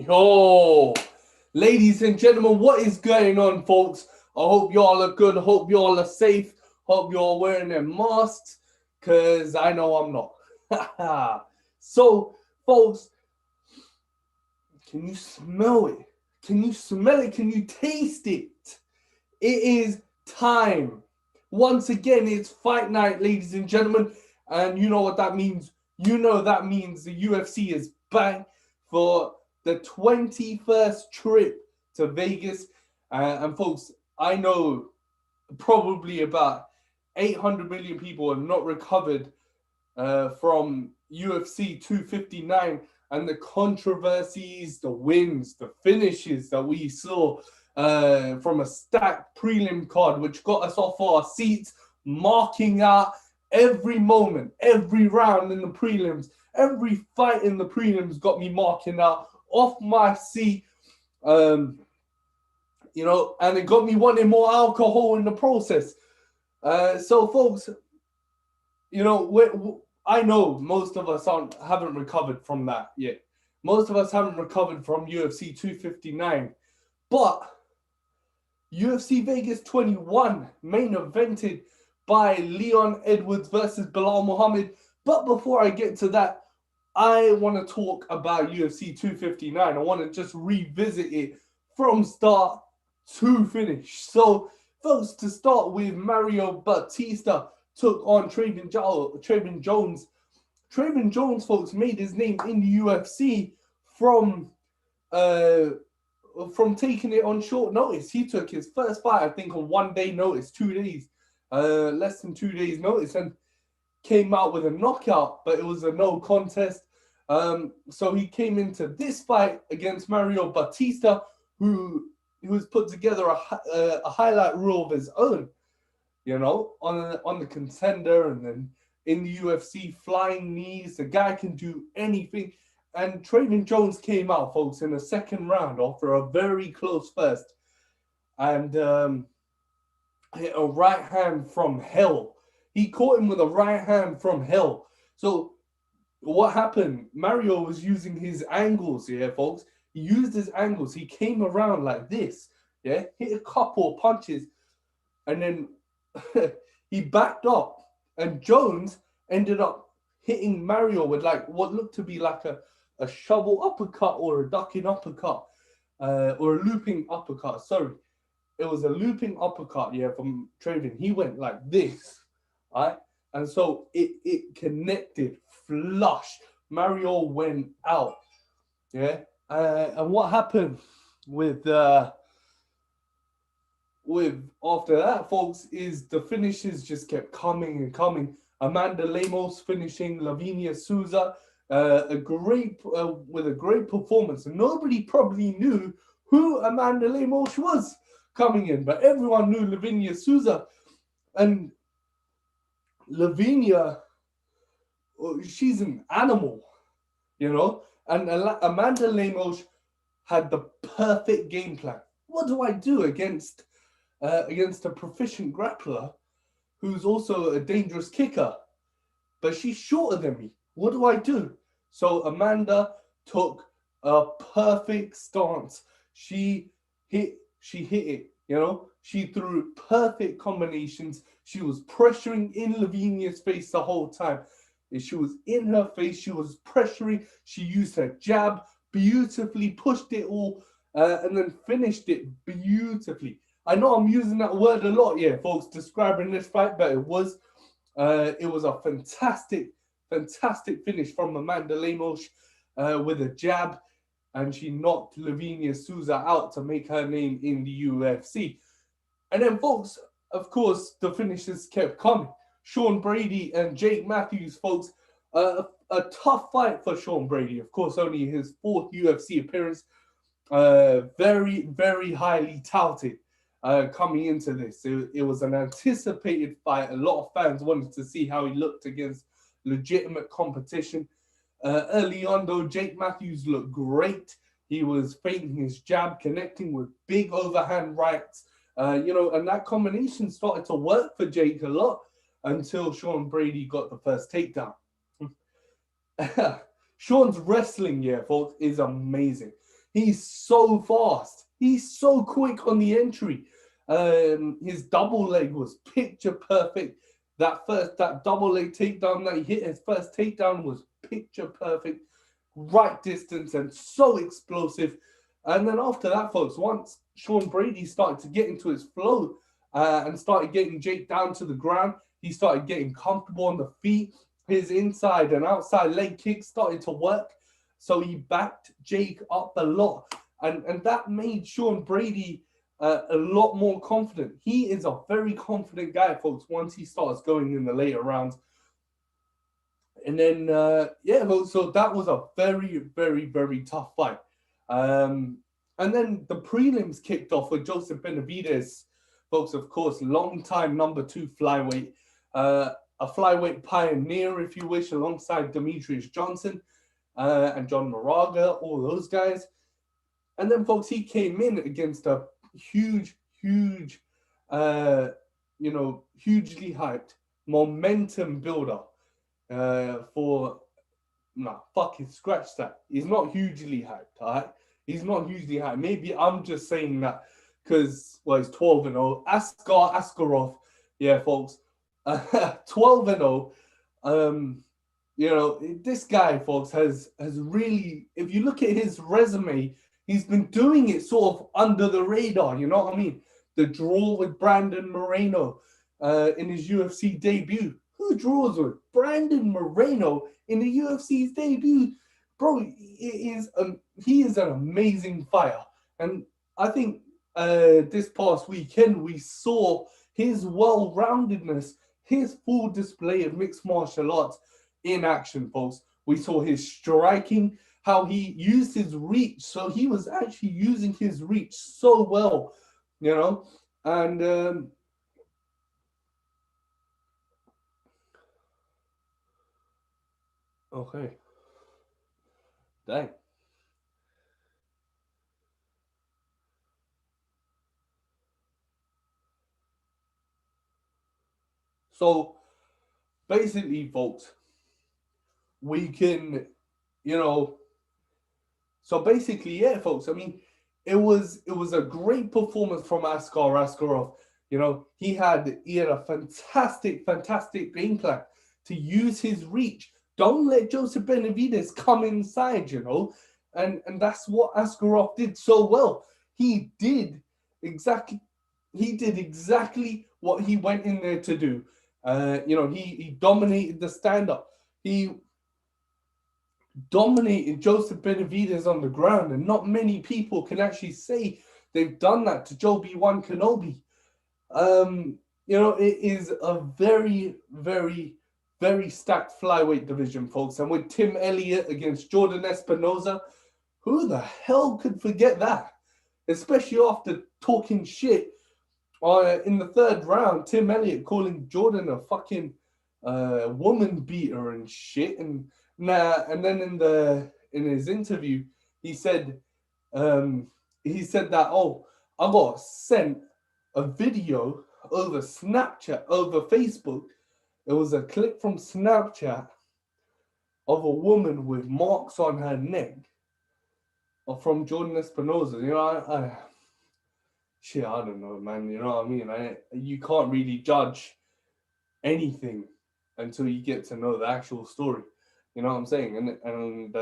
Yo, ladies and gentlemen, what is going on, folks? I hope y'all are good. Hope y'all are safe. Hope y'all wearing their masks, because I know I'm not. So, folks, can you smell it? Can you smell it? Can you taste it? It is time. Once again, it's fight night, ladies and gentlemen. And you know what that means. You know that means the UFC is back for the 21st trip to Vegas. And folks, I know probably about 800 million people have not recovered from UFC 259 and the controversies, the wins, the finishes that we saw from a stacked prelim card, which got us off our seats, marking out every moment, every round in the prelims, every fight in the prelims got me marking out off my seat. And it got me wanting more alcohol in the process. So, folks, I know most of us haven't recovered from that yet. Most of us haven't recovered from UFC 259. But UFC Vegas 21 main evented by Leon Edwards versus Bilal Muhammad. But before I get to that, I want to talk about UFC 259. I want to just revisit it from start to finish. So, folks, to start with, Mario Batista took on Trayvon Jones. Trayvon Jones, folks, made his name in the UFC from taking it on short notice. He took his first fight, I think, on 1 day notice, 2 days, less than 2 days notice, and came out with a knockout, but it was a no contest. So he came into this fight against Mario Batista, who has put together a highlight reel of his own, on the contender, and then in the UFC, flying knees. The guy can do anything. And Trayvon Jones came out, folks, in the second round after a very close first, and hit a right hand from hell. He caught him with a right hand from hell. So what happened? Mario was using his angles here, folks. He used his angles. He came around like this, hit a couple of punches, and then he backed up, and Jones ended up hitting Mario with what looked to be like a shovel uppercut or a ducking uppercut, or a looping uppercut. Sorry, it was a looping uppercut, from Trayvon. He went like this, right? And so it connected flush. Mario went out, and what happened with after that, folks, is the finishes just kept coming and coming. Amanda Lamos finishing Lavinia Souza, with a great performance. And nobody probably knew who Amanda Lemos was coming in, but everyone knew Lavinia Souza. And Lavinia, she's an animal, and Amanda Lemos had the perfect game plan. What do I do against a proficient grappler who's also a dangerous kicker, but she's shorter than me? What do I do? So Amanda took a perfect stance. She hit it, She threw perfect combinations. She was pressuring in Lavinia's face the whole time. She was in her face. She was pressuring. She used her jab beautifully, pushed it all, and then finished it beautifully. I know I'm using that word a lot, folks, describing this fight, but it was a fantastic finish from Amanda Lemos with a jab, and she knocked Lavinia Souza out to make her name in the UFC. And then, folks, of course, the finishes kept coming. Sean Brady and Jake Matthews, folks, a tough fight for Sean Brady. Of course, only his fourth UFC appearance. Very, very highly touted coming into this. It was an anticipated fight. A lot of fans wanted to see how he looked against legitimate competition. Early on, though, Jake Matthews looked great. He was feinting his jab, connecting with big overhand rights. And that combination started to work for Jake a lot until Sean Brady got the first takedown. Sean's wrestling, folks, is amazing. He's so fast. He's so quick on the entry. His double leg was picture perfect. That double leg takedown that he hit, his first takedown was picture perfect, right distance and so explosive. And then after that, folks, once Sean Brady started to get into his flow and started getting Jake down to the ground, he started getting comfortable on the feet. His inside and outside leg kicks started to work. So he backed Jake up a lot. And that made Sean Brady a lot more confident. He is a very confident guy, folks, once he starts going in the later rounds. And then, so that was a very, very, very tough fight. And then the prelims kicked off with Joseph Benavidez, folks, of course, long-time number 2 flyweight, a flyweight pioneer, if you wish, alongside Demetrius Johnson and John Moraga, all those guys. And then, folks, he came in against a hugely hyped momentum builder scratch that. He's not hugely hyped, all right? He's not hugely hyped. Maybe I'm just saying that because, he's 12-0. Askarov, yeah, folks, 12-0. This guy, folks, has really, if you look at his resume, he's been doing it sort of under the radar, you know what I mean? The draw with Brandon Moreno in his UFC debut. Who draws with Brandon Moreno in the UFC's debut? Bro, he is an amazing fighter. And I think this past weekend we saw his well-roundedness, his full display of mixed martial arts in action, folks. We saw his striking, how he used his reach. So he was actually using his reach so well, you know? And okay. Dang. So basically, folks, we can, so basically, yeah, folks, I mean, it was a great performance from Askarov. He had a fantastic game plan to use his reach. Don't let Joseph Benavidez come inside, and that's what Askarov did so well. He did exactly what he went in there to do. He dominated the stand-up. He dominated Joseph Benavidez on the ground, and not many people can actually say they've done that to Joe B1 Kenobi. It is a very, very, very stacked flyweight division, folks. And with Tim Elliott against Jordan Espinoza, who the hell could forget that? Especially after talking shit in the third round, Tim Elliott calling Jordan a fucking woman beater and shit. And then in his interview, he said that, I got sent a video over Snapchat, over Facebook. It was a clip from Snapchat of a woman with marks on her neck from Jordan Espinoza. I don't know, man. You know what I mean? You can't really judge anything until you get to know the actual story. You know what I'm saying? And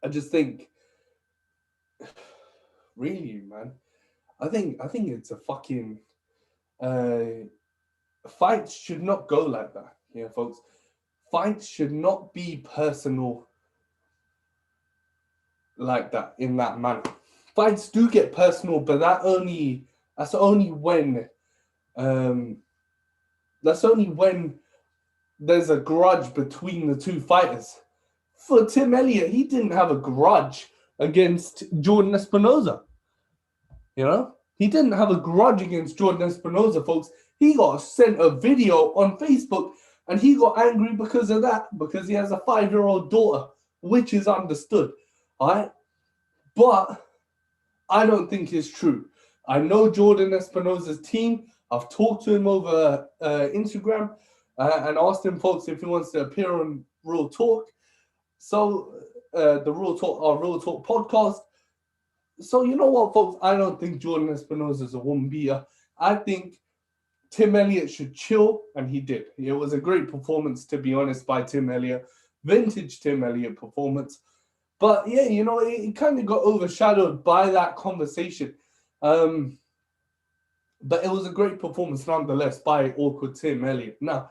I just think, really, man, I think it's a fucking fights should not go like that. Yeah, folks. Fights should not be personal like that, in that manner. Fights do get personal, but that's only when there's a grudge between the two fighters. For Tim Elliott, he didn't have a grudge against Jordan Espinoza. He didn't have a grudge against Jordan Espinoza, folks. He got sent a video on Facebook, and he got angry because of that, because he has a 5-year-old daughter, which is understood. All right? But I don't think it's true. I know Jordan Espinoza's team. I've talked to him over Instagram and asked him, folks, if he wants to appear on Real Talk. So, the our Real Talk podcast. So you know what, folks? I don't think Jordan Espinosa is a woman beater. I think Tim Elliott should chill, and he did. It was a great performance, to be honest, by Tim Elliott. Vintage Tim Elliott performance. But yeah, it kind of got overshadowed by that conversation. But it was a great performance nonetheless by awkward Tim Elliott. Now,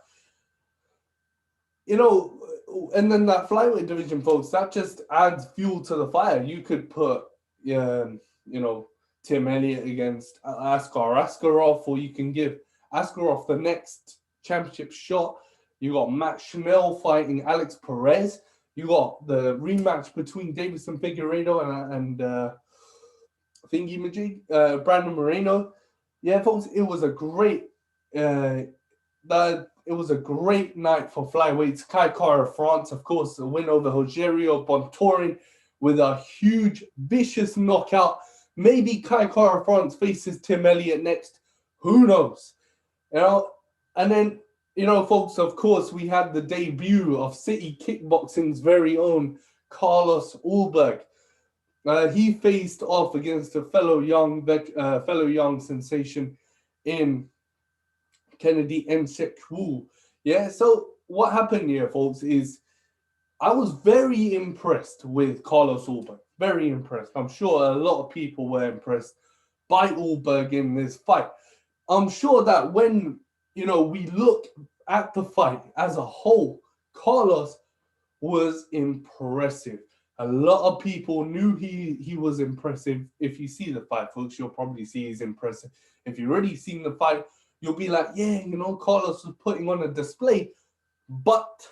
and then that flyweight division, folks, that just adds fuel to the fire. You could put, Tim Elliott against Askarov, or you can give Askarov the next championship shot. You got Matt Schnell fighting Alex Perez. You got the rematch between Davison Figueiredo and Thingy Majid, Brandon Moreno. Yeah, folks, it was a great night for flyweights. Kai Kara France, of course, a win over Rogerio Bontorin with a huge, vicious knockout. Maybe Kai Kara France faces Tim Elliott next. Who knows? And then, folks, of course, we had the debut of City Kickboxing's very own Carlos Ulberg. He faced off against a fellow young sensation in Kennedy Nzechukwu. Yeah, so what happened here, folks, is I was very impressed with Carlos Ulberg. Very impressed. I'm sure a lot of people were impressed by Ulberg in this fight. I'm sure that when, we look at the fight as a whole, Carlos was impressive. A lot of people knew he was impressive. If you see the fight, folks, you'll probably see he's impressive. If you've already seen the fight, you'll be like, yeah, Carlos was putting on a display. But,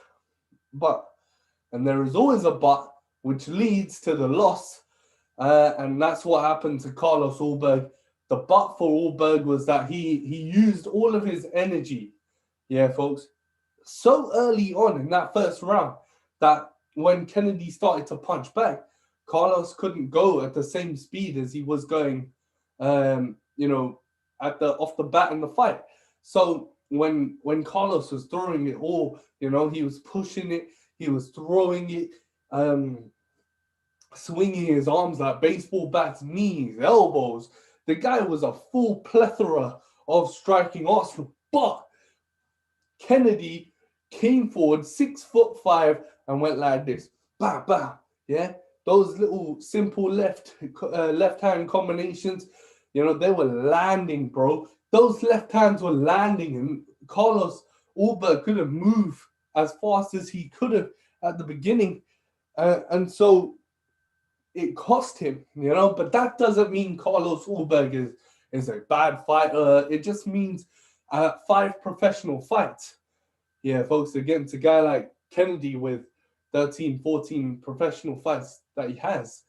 and there is always a but, which leads to the loss. And that's what happened to Carlos Ulberg. The but for Ulberg was that he used all of his energy, yeah, folks, so early on in that first round that when Kennedy started to punch back, Carlos couldn't go at the same speed as he was going, off the bat in the fight. So when Carlos was throwing it all, he was pushing it, he was throwing it, swinging his arms like baseball bats, knees, elbows. The guy was a full plethora of striking arsenal, but Kennedy came forward 6'5" and went like this, bah bah, yeah. Those little simple left hand combinations, they were landing, bro. Those left hands were landing, and Carlos Ulberg couldn't move as fast as he could have at the beginning, and so it cost him, But that doesn't mean Carlos Ulberg is a bad fighter. It just means 5 professional fights. Yeah, folks, against a guy like Kennedy with 13, 14 professional fights that he has.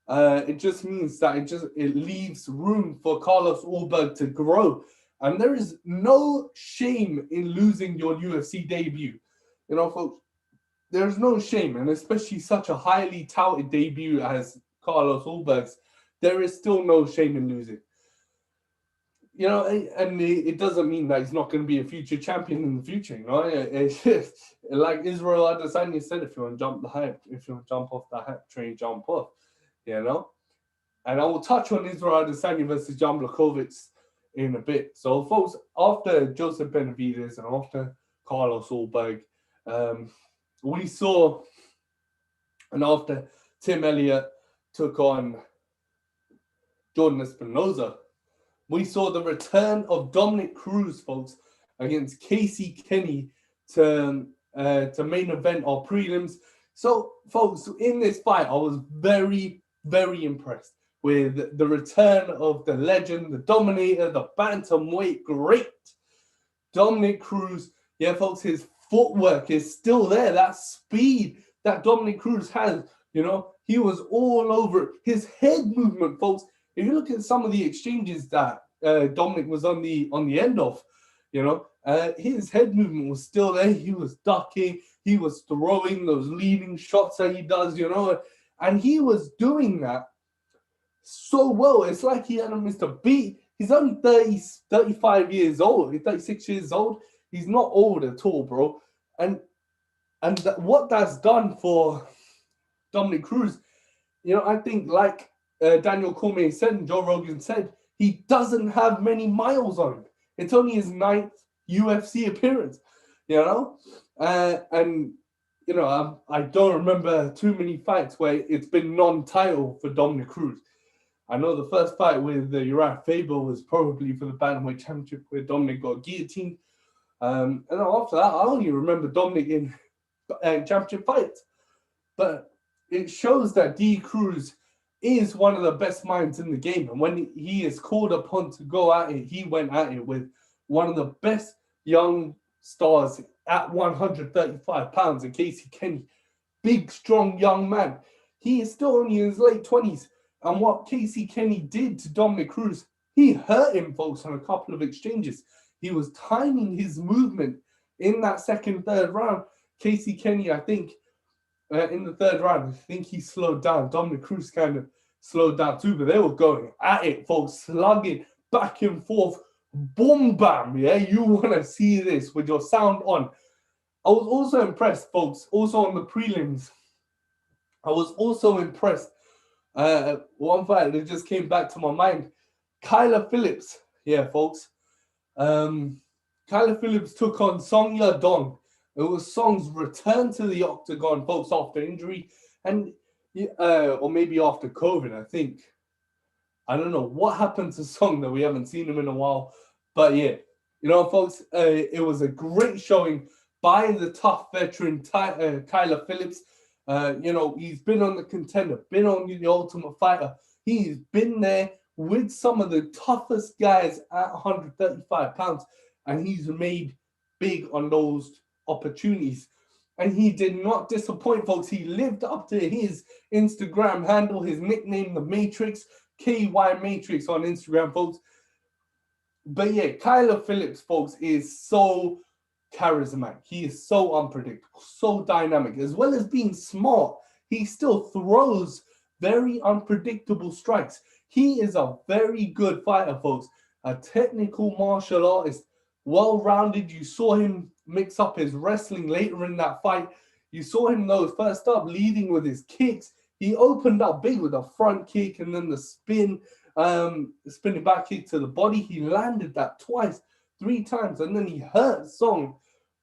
It just means that it leaves room for Carlos Ulberg to grow. And there is no shame in losing your UFC debut. Folks, there's no shame, and especially such a highly touted debut as Carlos Ulberg's, there is still no shame in losing. And it doesn't mean that he's not going to be a future champion in the future, It's just, like Israel Adesanya said, if you want to jump off the hype train, jump off, And I will touch on Israel Adesanya versus Jan Blachowicz in a bit. So, folks, after Joseph Benavidez and after Carlos Ulberg, we saw, and after Tim Elliott took on Jordan Espinosa, we saw the return of Dominic Cruz, folks, against Casey Kenny to main event our prelims. So, folks, in this fight, I was very, very impressed with the return of the legend, the dominator, the bantamweight great Dominic Cruz. Yeah, folks, his footwork is still there. That speed that Dominic Cruz has, he was all over it. His head movement, folks. If you look at some of the exchanges that Dominic was on the end of, his head movement was still there. He was ducking. He was throwing those leading shots that he does, and he was doing that so well. It's like he hadn't missed a beat. He's only 35 years old. He's 36 years old. He's not old at all, bro. And what that's done for Dominic Cruz, I think like Daniel Cormier said and Joe Rogan said, he doesn't have many miles on him. It's only his 9th UFC appearance, and I don't remember too many fights where it's been non-title for Dominic Cruz. I know the first fight with Uriah Faber was probably for the Bantamweight Championship where Dominic got guillotined. And then after that, I only remember Dominic in championship fights. But it shows that D. Cruz is one of the best minds in the game. And when he is called upon to go at it, he went at it with one of the best young stars at 135 pounds in Casey Kenny. Big, strong young man. He is still only in his late 20s. And what Casey Kenny did to Dominic Cruz, he hurt him, folks, on a couple of exchanges. He was timing his movement in that second, third round. Casey Kenny, I think, in the third round, I think he slowed down. Dominic Cruz kind of slowed down too, but they were going at it, folks, slugging back and forth. Boom, bam, yeah? You want to see this with your sound on. I was also impressed, folks, also on the prelims. I was also impressed. One fight that just came back to my mind. Kyler Phillips, yeah, folks. Kyler Phillips took on Song Yadong. It was Song's return to the octagon, folks, after injury, and or maybe after COVID, I think. I don't know what happened to Song that we haven't seen him in a while, but yeah, folks, it was a great showing by the tough veteran Kyler Phillips. He's been on the Contender, been on the Ultimate Fighter. He's been there with some of the toughest guys at 135 pounds, and he's made big on those opportunities. And he did not disappoint, folks. He lived up to his Instagram handle, his nickname, The Matrix, KY Matrix on Instagram, folks. But yeah, Kyler Phillips, folks, is so charismatic. He is so unpredictable, so dynamic. As well as being smart, he still throws very unpredictable strikes. He is a very good fighter, folks. A technical martial artist, well-rounded. You saw him mix up his wrestling later in that fight. You saw him, though, first up, leading with his kicks. He opened up big with a front kick and then the spinning back kick to the body. He landed that twice, 3 times, and then he hurt Song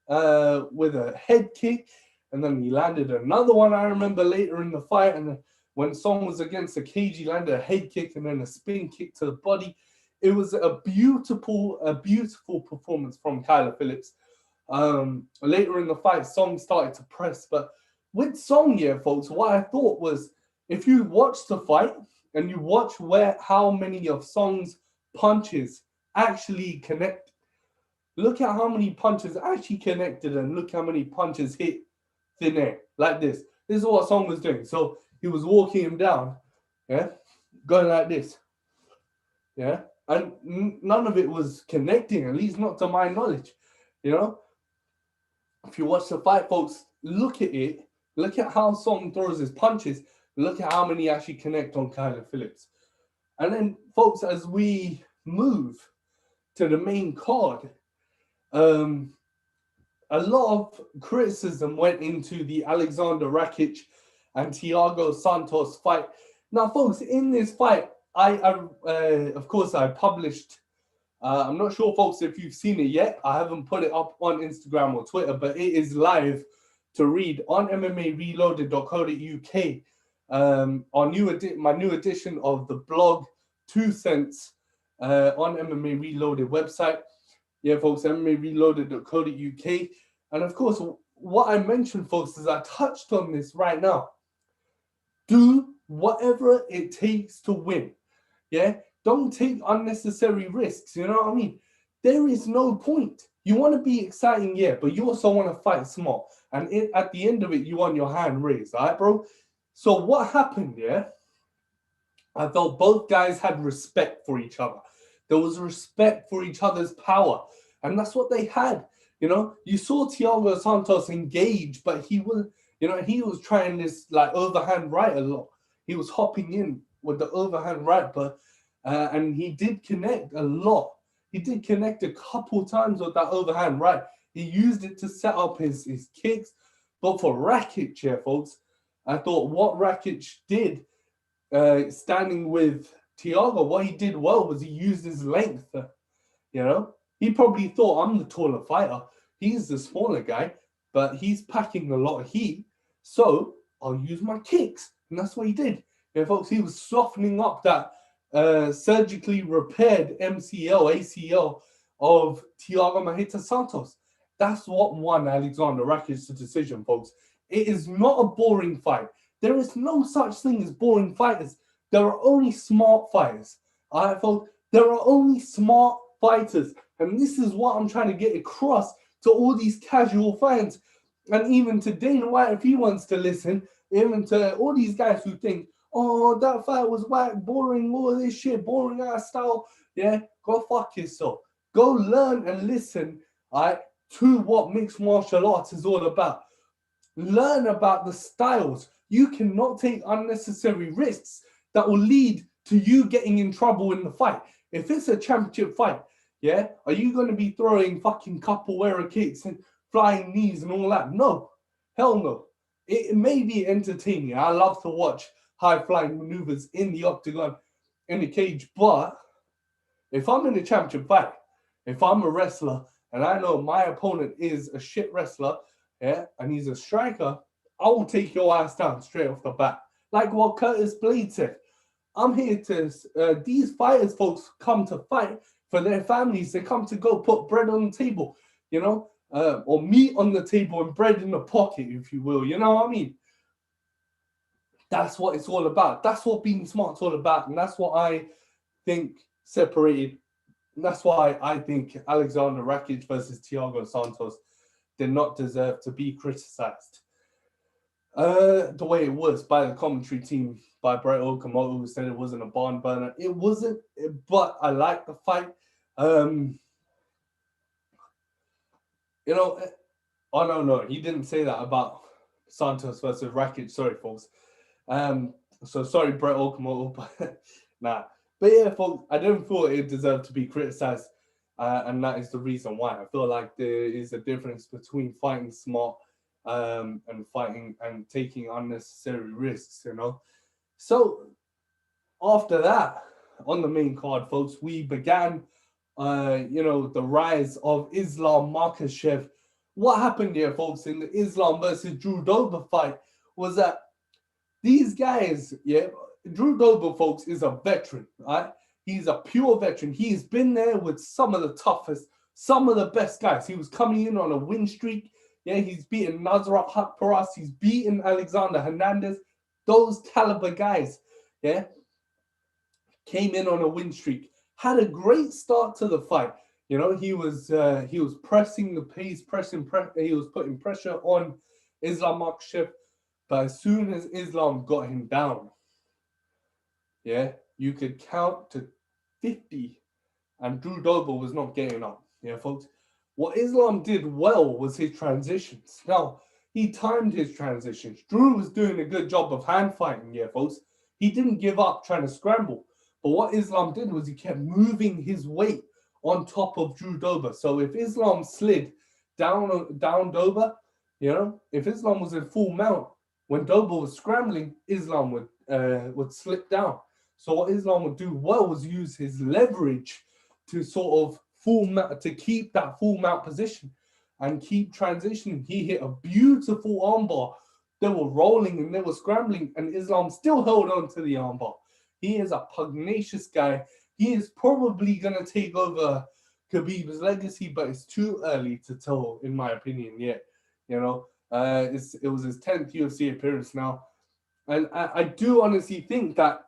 with a head kick, and then he landed another one, I remember, later in the fight, and when Song was against the cage, he landed a head kick and then a spin kick to the body. It was a beautiful performance from Kyler Phillips. Later in the fight, Song started to press, but with Song here, folks, what I thought was, if you watch the fight and you watch how many of Song's punches actually connect, look at how many punches actually connected and look how many punches hit thin air, like this. This is what Song was doing. So he was walking him down, yeah, going like this, yeah, and none of it was connecting, at least not to my knowledge, If you watch the fight, folks, look at it. Look at how Song throws his punches. Look at how many actually connect on Kyler Phillips. And then, folks, as we move to the main card, a lot of criticism went into the Alexander Rakic and Thiago Santos fight. Now, folks, in this fight, I of course, I published. I'm not sure, folks, if you've seen it yet. I haven't put it up on Instagram or Twitter, but it is live to read on MMAReloaded.co.uk. My new edition of the blog, 2 cents, on MMA Reloaded website. Yeah, folks, MMAReloaded.co.uk. And of course, what I mentioned, folks, is I touched on this right now. Do whatever it takes to win. Yeah? Don't take unnecessary risks. You know what I mean? There is no point. You want to be exciting, yeah, but you also want to fight smart. And at the end of it, you want your hand raised, all right, bro? So what happened, yeah? I felt both guys had respect for each other. There was respect for each other's power. And that's what they had. You saw Thiago Santos engage, but he was trying this like overhand right a lot. He was hopping in with the overhand right, but and he did connect a lot. He did connect a couple times with that overhand right. He used it to set up his kicks. But for Rakic here, folks, I thought what Rakic did, standing with Thiago, what he did well was he used his length. You know, he probably thought I'm the taller fighter. He's the smaller guy, but he's packing a lot of heat. So I'll use my kicks. And that's what he did. Yeah, folks, he was softening up that surgically repaired MCL, ACL of Thiago Mahita Santos. That's what won Alexander Rakic's decision, folks. It is not a boring fight. There is no such thing as boring fighters. There are only smart fighters. All right, folks? There are only smart fighters. And this is what I'm trying to get across to all these casual fans. And even to Dana White, if he wants to listen, even to all these guys who think, oh, that fight was whack, boring, all this shit, boring ass style. Yeah, go fuck yourself. Go learn and listen, all right, to what mixed martial arts is all about. Learn about the styles. You cannot take unnecessary risks that will lead to you getting in trouble in the fight. If it's a championship fight, yeah, are you going to be throwing fucking capoeira kicks and flying knees and all that? No, hell no. It may be entertaining. I love to watch high-flying maneuvers in the octagon, in the cage, but if I'm in a championship fight, if I'm a wrestler and I know my opponent is a shit wrestler, yeah, and he's a striker, I will take your ass down straight off the bat. Like what Curtis Blade said. I'm here to, these fighters, folks, come to fight for their families. They come to go put bread on the table, you know, or meat on the table and bread in the pocket, if you will. You know what I mean? That's what it's all about. That's what being smart's all about. And that's what I think separated. And that's why I think Alexander Rakic versus Thiago Santos did not deserve to be criticized. The way it was by the commentary team, by Brett Okamoto, who said it wasn't a barn burner. It wasn't, but I like the fight. You know, oh no, he didn't say that about Santos versus Rakic. Sorry, folks. So sorry, Brett Okamoto, but nah. But yeah, folks, I didn't feel it deserved to be criticized, and that is the reason why. I feel like there is a difference between fighting smart and fighting and taking unnecessary risks, you know. So after that, on the main card, folks, we began, you know, the rise of Islam Makhachev. What happened here, folks, in the Islam versus Drew Dober fight was that these guys, yeah, Drew Dober, folks, is a veteran, right? He's a pure veteran. He's been there with some of the toughest, some of the best guys. He was coming in on a win streak. Yeah, he's beaten Nasrat Haqparas. He's beaten Alexander Hernandez. Those caliber guys, yeah, came in on a win streak. Had a great start to the fight. You know, he was pressing the pace, he was putting pressure on Islam Makhachev. But as soon as Islam got him down, yeah, you could count to 50, and Drew Dober was not getting up. Yeah, folks. What Islam did well was his transitions. Now, he timed his transitions. Drew was doing a good job of hand fighting, yeah, folks. He didn't give up trying to scramble. But what Islam did was he kept moving his weight on top of Drew Dober. So if Islam slid down Dober, you know, if Islam was in full mount, when Dober was scrambling, Islam would slip down. So what Islam would do well was use his leverage to sort of to keep that full mount position and keep transitioning. He hit a beautiful armbar. They were rolling and they were scrambling, and Islam still held on to the armbar. He is a pugnacious guy. He is probably going to take over Khabib's legacy, but it's too early to tell, in my opinion, yet. You know, it was his 10th UFC appearance now. And I do honestly think that,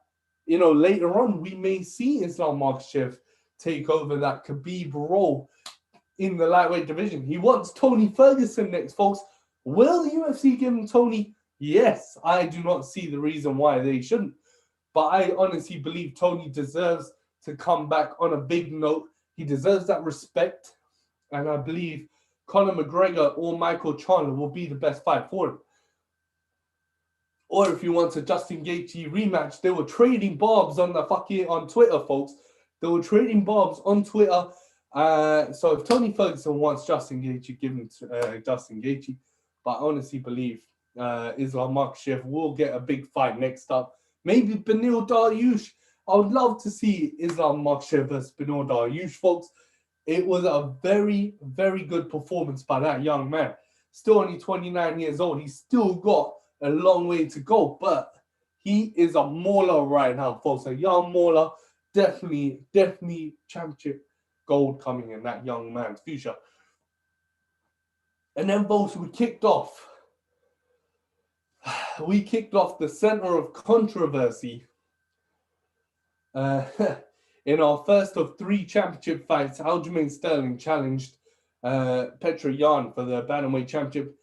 you know, later on, we may see Islam Makhachev take over that Khabib role in the lightweight division. He wants Tony Ferguson next, folks. Will the UFC give him Tony? Yes, I do not see the reason why they shouldn't. But I honestly believe Tony deserves to come back on a big note. He deserves that respect. And I believe Conor McGregor or Michael Chandler will be the best fight for him. Or if you want a Justin Gaethje rematch, they were trading barbs on Twitter, folks. They were trading barbs on Twitter. So if Tony Ferguson wants Justin Gaethje, give him Justin Gaethje. But I honestly believe Islam Makhachev will get a big fight next up. Maybe Beneil Dariush. I would love to see Islam Makhachev versus Beneil Dariush, folks. It was a very, very good performance by that young man. Still only 29 years old. He's still got a long way to go, but he is a mauler right now, folks. A young mauler. Definitely championship gold coming in that young man's future. And then, folks, we kicked off the center of controversy in our first of 3 championship fights. Aljamain Sterling challenged Petr Yan for the bantamweight championship.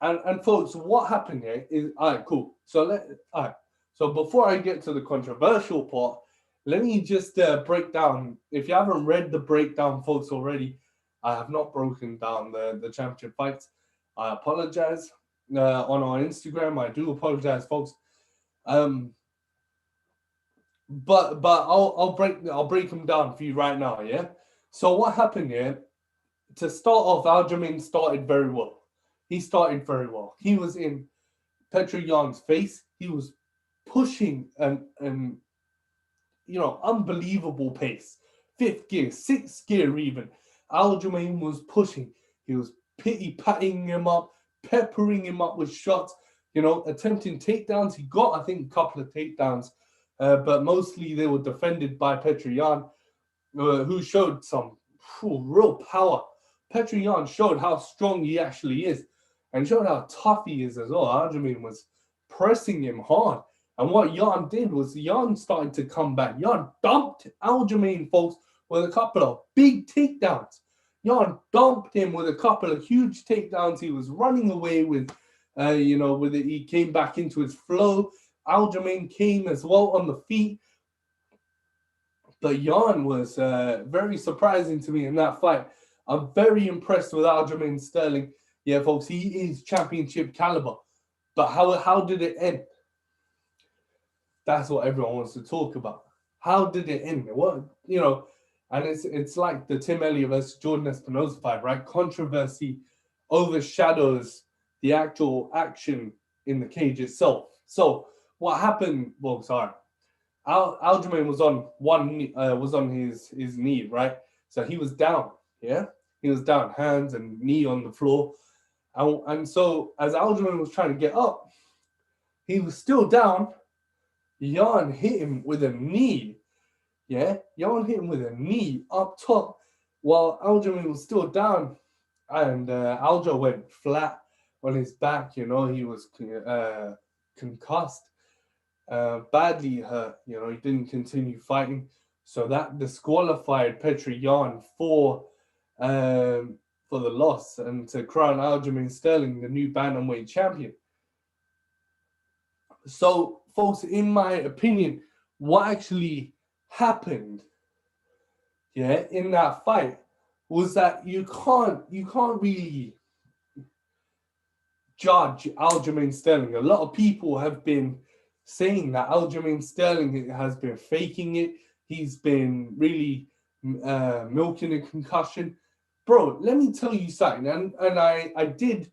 And folks, what happened here is, all right, cool. So before I get to the controversial part, let me just break down. If you haven't read the breakdown, folks, already, I have not broken down the championship fights. I apologize. On our Instagram, I do apologize, folks. But I'll break them down for you right now, yeah? So what happened here, to start off, Aljamain started very well. He started very well. He was in Petr Yan's face. He was pushing an unbelievable pace. 5th gear, 6th gear even. Aljamain was pushing. He was patting him up, peppering him up with shots, attempting takedowns. He got, I think, a couple of takedowns, but mostly they were defended by Petr Yan, who showed some real power. Petr Yan showed how strong he actually is and showed how tough he is as well. Aljamain was pressing him hard. And what Yan did was Yan started to come back. Yan dumped Aljamain, folks, with a couple of big takedowns. Yan dumped him with a couple of huge takedowns. He was running away with, with it. He came back into his flow. Aljamain came as well on the feet. But Yan was very surprising to me in that fight. I'm very impressed with Aljamain Sterling. Yeah, folks, he is championship caliber. But how did it end? That's what everyone wants to talk about. How did it end? What, and it's like the Tim Elliott versus Jordan Espinosa fight, right? Controversy overshadows the actual action in the cage itself. So what happened? Well, sorry, Aljamain was on his knee, right? So he was down. Yeah, he was down, hands and knee on the floor, and so as Aljamain was trying to get up, he was still down. Yan hit him with a knee. Yeah, Yan hit him with a knee up top while Aljamain was still down, and Aljo went flat on his back. He was concussed, badly hurt. He didn't continue fighting, so that disqualified Petr Yan for the loss and to crown Aljamain Sterling the new bantamweight champion. So, folks, in my opinion, what actually happened, in that fight was that you can't really judge Aljamain Sterling. A lot of people have been saying that Aljamain Sterling has been faking it. He's been really milking a concussion. Bro, let me tell you something. And I did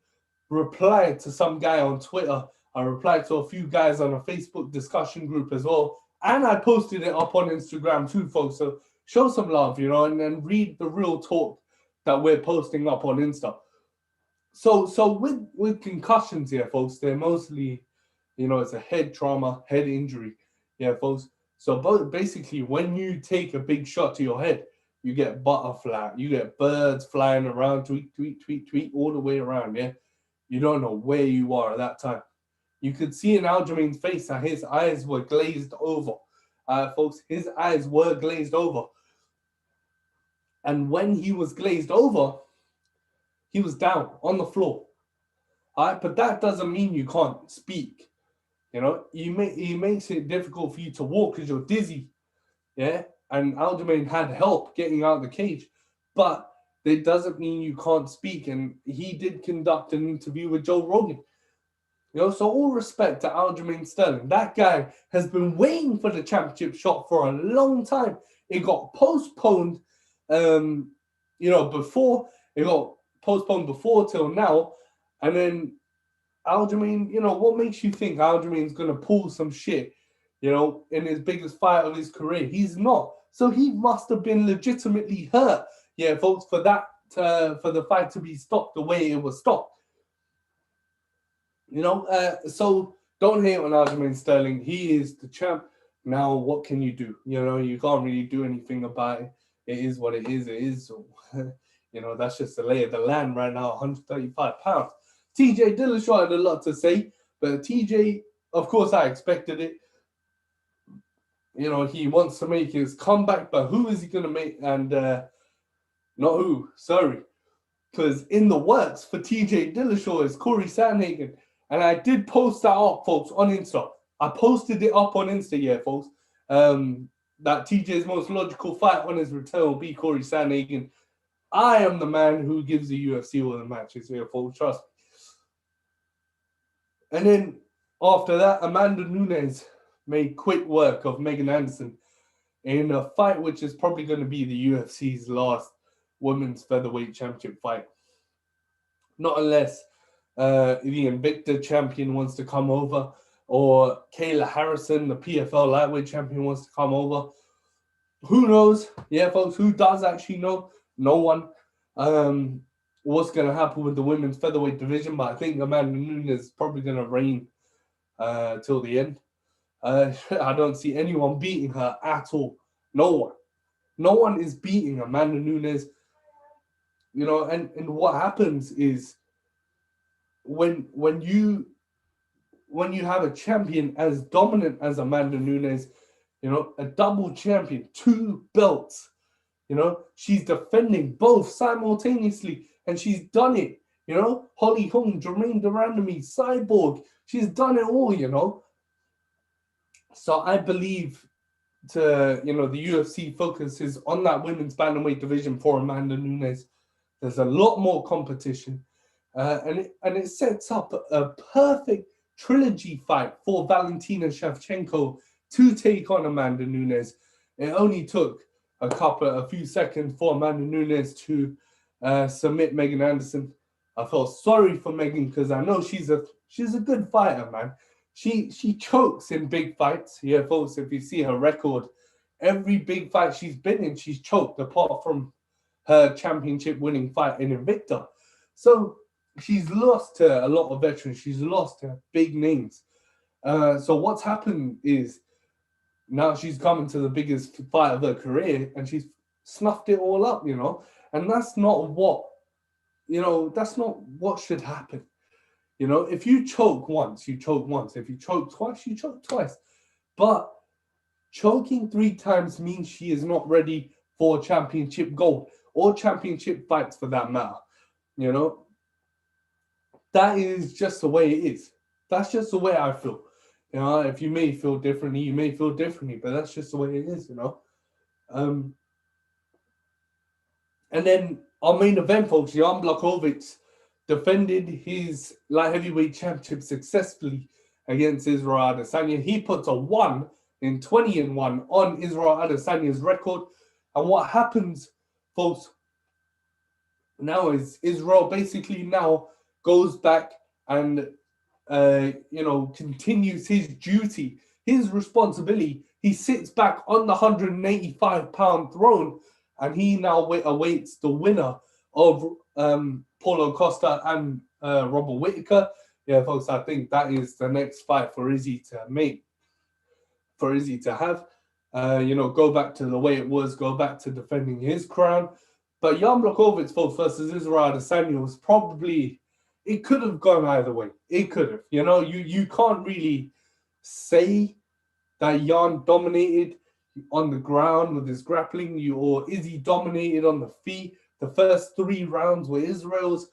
reply to some guy on Twitter. I replied to a few guys on a Facebook discussion group as well. And I posted it up on Instagram too, folks. So show some love, and then read the real talk that we're posting up on Insta. So with concussions here, folks, they're mostly, it's a head trauma, head injury. Yeah, folks. So basically, when you take a big shot to your head, you get butterfly, you get birds flying around, tweet, tweet, tweet, tweet, all the way around, yeah? You don't know where you are at that time. You could see in Aljamain's face that his eyes were glazed over. Folks, his eyes were glazed over. And when he was glazed over, he was down on the floor. All right, but that doesn't mean you can't speak. It makes it difficult for you to walk because you're dizzy. Yeah, and Aljamain had help getting out of the cage, but it doesn't mean you can't speak. And he did conduct an interview with Joe Rogan. So all respect to Aljamain Sterling. That guy has been waiting for the championship shot for a long time. It got postponed, before. It got postponed before till now. And then Aljamain, what makes you think Aljamain's going to pull some shit, in his biggest fight of his career? He's not. So he must have been legitimately hurt, yeah, folks, for the fight to be stopped the way it was stopped. So don't hate on Aljamain Sterling. He is the champ. Now, what can you do? You can't really do anything about it. It is what it is. It is. So, that's just the lay of the land right now, 135 pounds. TJ Dillashaw had a lot to say, but TJ, of course, I expected it. He wants to make his comeback, but who is he going to make? And not who, sorry. Because in the works for TJ Dillashaw is Corey Sandhagen. And I did post that up, folks, on Insta. I posted it up on Insta, yeah, folks. That TJ's most logical fight on his return will be Corey Sandhagen. I am the man who gives the UFC all the matches here, folks. Trust me. And then after that, Amanda Nunes made quick work of Megan Anderson in a fight which is probably going to be the UFC's last women's featherweight championship fight. Not unless the Invicta champion wants to come over, or Kayla Harrison, the PFL lightweight champion, wants to come over. Who knows? Yeah, folks, who does actually know? No one. What's going to happen with the women's featherweight division, but I think Amanda Nunes is probably going to reign till the end. I don't see anyone beating her at all. No one. No one is beating Amanda Nunes. And what happens is when you have a champion as dominant as Amanda Nunes, a double champion, 2 belts, she's defending both simultaneously, and she's done it. Holly Holm, Jermaine Durandamy, Cyborg, she's done it all. So I believe the UFC focuses on that women's bantamweight division for Amanda Nunes. There's a lot more competition, and it sets up a perfect trilogy fight for Valentina Shevchenko to take on Amanda Nunes. It only took a few seconds for Amanda Nunes to submit Megan Anderson. I felt sorry for Megan because I know she's a good fighter, man. She chokes in big fights. Yeah, folks, if you see her record, every big fight she's been in, she's choked, apart from her championship winning fight in Invicta. So she's lost to a lot of veterans. She's lost to big names. So what's happened is now she's coming to the biggest fight of her career, and she's snuffed it all up, and that's not what should happen. If you choke once, you choke once. If you choke twice, you choke twice. But choking 3 times means she is not ready for championship gold or championship fights, for that matter. That is just the way it is. That's just the way I feel. If you may feel differently, you may feel differently, but that's just the way it is, And then our main event, folks, Jan Blachowicz defended his light heavyweight championship successfully against Israel Adesanya. He puts a 1 in 20-1 on Israel Adesanya's record. And what happens, folks, now is Israel basically now goes back and continues his duty, his responsibility. He sits back on the 185-pound throne, and he now awaits the winner of Paulo Costa and Robert Whittaker. Yeah, folks, I think that is the next fight for Izzy to make, for Izzy to have. Go back to the way it was, go back to defending his crown. But Jan Blachowicz, folks, versus Israel Adesanya was probably, it could have gone either way. It could have. You can't really say that Jan dominated on the ground with his grappling, or Izzy dominated on the feet. The first 3 rounds were Israel's.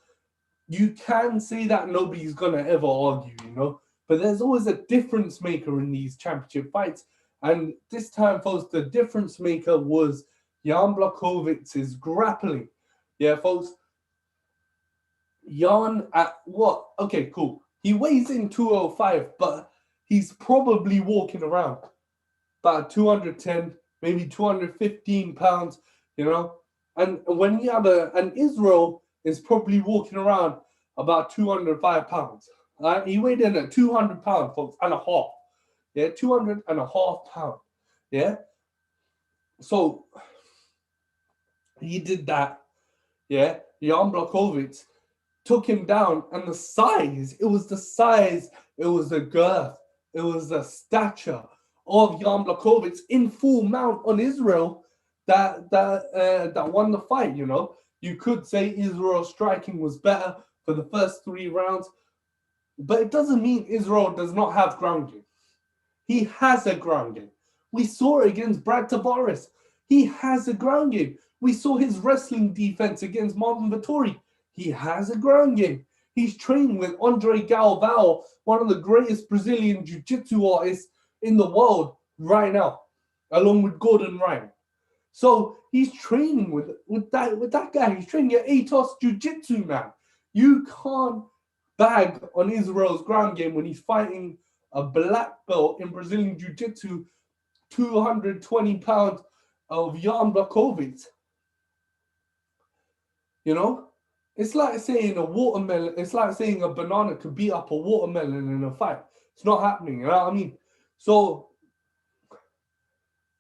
You can say that, nobody's going to ever argue, But there's always a difference maker in these championship fights. And this time, folks, the difference maker was Jan Blachowicz' grappling. Yeah, folks. Jan at what? Okay, cool. He weighs in 205, but he's probably walking around about 210, maybe 215 pounds, And when you have and Israel is probably walking around about 205 pounds. He weighed in at 200 pounds, folks, and a half. Yeah, 200.5 pounds. Yeah. So he did that. Yeah. Jan Blachowicz took him down, and the size, it was the size, it was the girth, it was the stature of Jan Blachowicz in full mount on Israel that won the fight. You know, you could say Israel's striking was better for the first 3 rounds, but it doesn't mean Israel does not have ground game. He has a ground game. We saw it against Brad Tavares. He has a ground game. We saw his wrestling defense against Marvin Vettori. He has a ground game. He's training with Andre Galvao, one of the greatest Brazilian jiu-jitsu artists in the world right now, along with Gordon Ryan. So he's training with that guy. He's training at Atos Jiu-Jitsu, man. You can't bag on Israel's ground game when he's fighting a black belt in Brazilian Jiu-Jitsu, 220 pounds of Jan Blachowicz. You know? It's like saying a watermelon, it's like saying a banana could beat up a watermelon in a fight. It's not happening, you know what I mean? So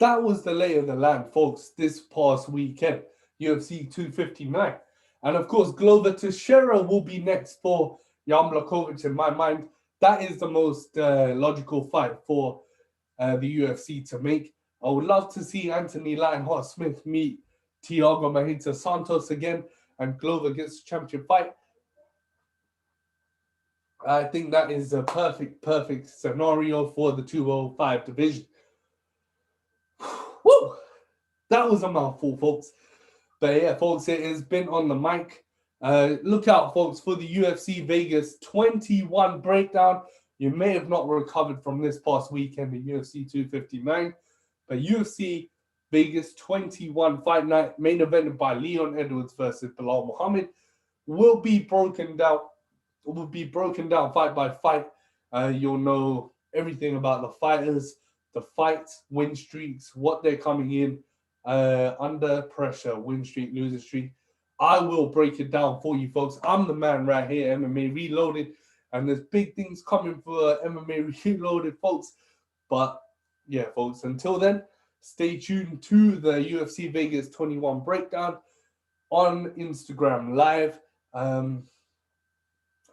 that was the lay of the land, folks, this past weekend, UFC 259. And of course, Glover Teixeira will be next for Jan Blachowicz in my mind. That is the most logical fight for the UFC to make. I would love to see Anthony Lionheart Smith meet Thiago Mahita Santos again, and Glover gets a championship fight. I think that is a perfect scenario for the 205 division. Woo! That was a mouthful, folks. But yeah, folks, it has been on the mic. Look out, folks, for the UFC Vegas 21 breakdown. You may have not recovered from this past weekend at UFC 259, but UFC Vegas 21 Fight Night, main evented by Leon Edwards versus Bilal Muhammad, will be broken down. Fight by fight. You'll know everything about the fighters, the fights, win streaks, what they're coming in under pressure, win streak, losing streak. I will break it down for you, folks. I'm the man right here, MMA Reloaded, and there's big things coming for MMA Reloaded, folks. But yeah, folks, until then, stay tuned to the UFC Vegas 21 breakdown on Instagram Live.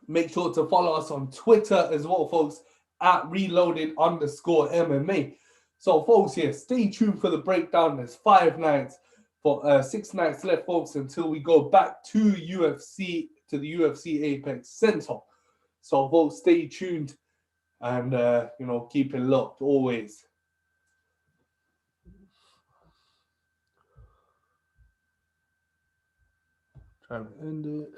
Make sure to follow us on Twitter as well, folks, at reloaded_MMA. So, folks, yeah, stay tuned for the breakdown. There's 6 nights left, folks, until we go back to the UFC Apex Center. So, folks, stay tuned and, keep it locked always. Trying to end it.